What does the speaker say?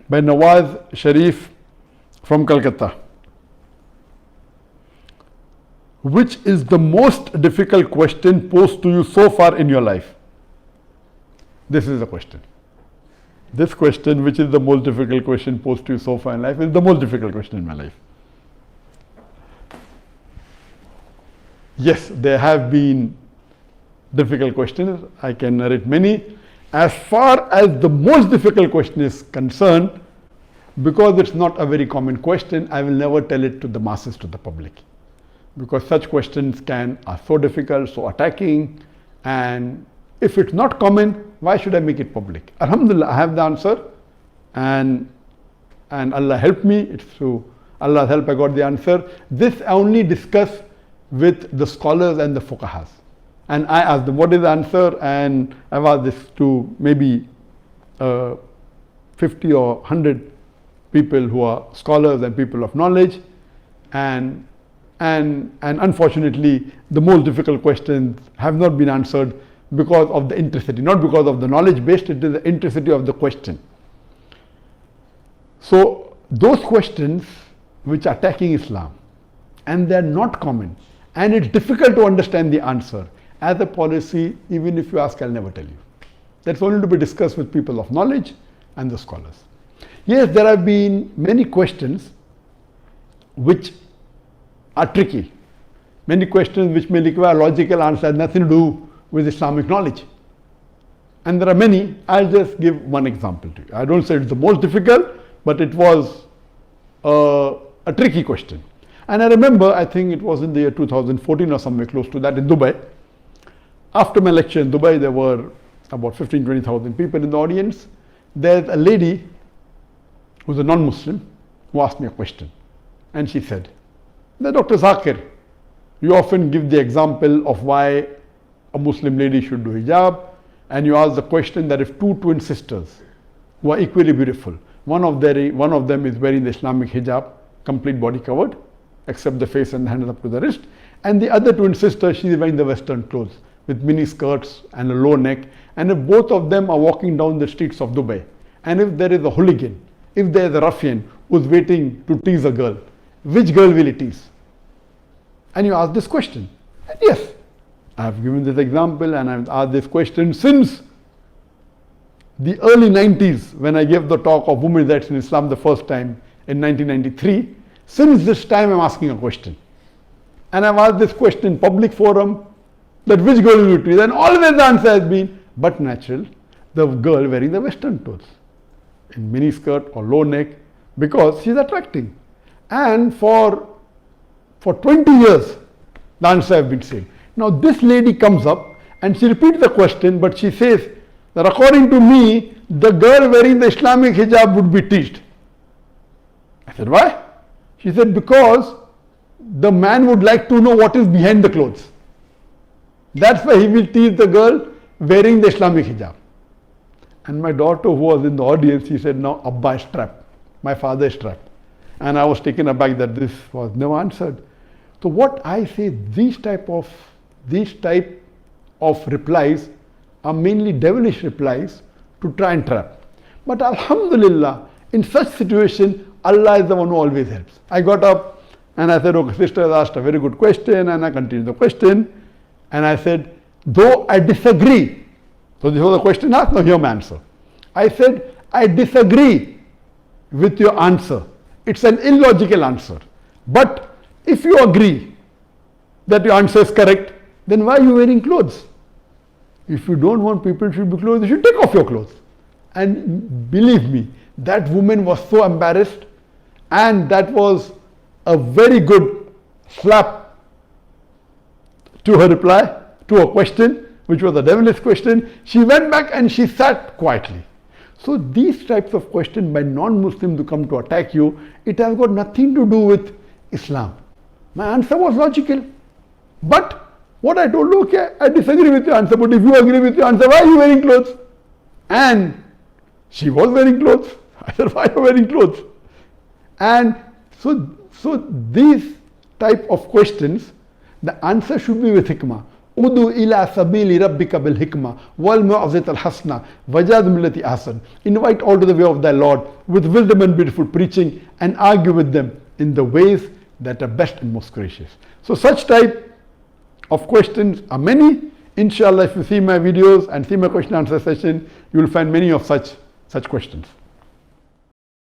by Nawaz Sharif from Calcutta. Which is the most difficult question posed to you so far in your life? This is the question. This question, which is the most difficult question posed to you so far in life, is the most difficult question in my life. Yes, there have been difficult questions. I can narrate many. As far as the most difficult question is concerned, because it's not a very common question, I will never tell it to the masses, to the public. Because such questions are so difficult, so attacking, and if it's not common, why should I make it public? Alhamdulillah, I have the answer, and Allah helped me. It's through Allah's help I got the answer. This I only discuss with the scholars and the fuqahas. And I asked them, what is the answer? And I've asked this to maybe 50 or 100 people who are scholars and people of knowledge. And unfortunately, the most difficult questions have not been answered because of the intricity, not because of the knowledge based, it is the intricity of the question. So those questions which are attacking Islam, and they are not common, and it's difficult to understand the answer, as a policy, even if you ask, I'll never tell you. That's only to be discussed with people of knowledge and the scholars. Yes, there have been many questions which are tricky. Many questions which may require logical answer, nothing to do with Islamic knowledge. And there are many. I'll just give one example to you. I don't say it's the most difficult, but it was a tricky question. And I remember, I think it was in the year 2014 or somewhere close to that in Dubai. After my lecture in Dubai, there were about 15,000-20,000 people in the audience. There's a lady who's a non-Muslim who asked me a question. And she said, Dr. Zakir, you often give the example of why a Muslim lady should do hijab, and you ask the question that if two twin sisters who are equally beautiful, one of them is wearing the Islamic hijab, complete body covered, except the face and the hands up to the wrist, and the other twin sister, she is wearing the Western clothes with mini skirts and a low neck, and if both of them are walking down the streets of Dubai, and if there is a hooligan, if there is a ruffian who's waiting to tease a girl, which girl will he tease? And you ask this question. And yes, I have given this example and I have asked this question since the early 90s when I gave the talk of women's rights in Islam the first time in 1993. Since this time I'm asking a question. And I've asked this question in public forum that which girl will you tease? And always the answer has been, but natural, the girl wearing the Western clothes in mini skirt or low neck because she's attracting. And for 20 years, the answer has been same. Now this lady comes up and she repeats the question, but she says that according to me, the girl wearing the Islamic hijab would be teased. I said, why? She said, because the man would like to know what is behind the clothes. That's why he will tease the girl wearing the Islamic hijab. And my daughter who was in the audience, she said, now Abba is trapped. My father is trapped. And I was taken aback that this was never answered. So what I say, these type of replies are mainly devilish replies to try and trap. But Alhamdulillah, in such situation, Allah is the one who always helps. I got up and I said, okay, sister has asked a very good question, and I continued the question. And I said, though I disagree. So this was the question asked, now hear my answer. I said, I disagree with your answer. It's an illogical answer. But if you agree that your answer is correct, then why are you wearing clothes? If you don't want people to be clothes, you should take off your clothes. And believe me, that woman was so embarrassed, and that was a very good slap to her reply, to her question, which was a devilish question. She went back and she sat quietly. So these types of questions by non-Muslims to come to attack you, it has got nothing to do with Islam. My answer was logical. But what I told her, okay, I disagree with your answer, but if you agree with your answer, why are you wearing clothes? And she was wearing clothes. I said, why are you wearing clothes? And so these type of questions, the answer should be with hikmah. Udu ila sabili rabbika bil hikmah wal mu'azat al hasna wajad millati ahsan. Invite all to the way of thy Lord with wisdom and beautiful preaching and argue with them in the ways that are best and most gracious. So such type of questions are many. Inshallah, if you see my videos and see my question answer session, you will find many of such questions.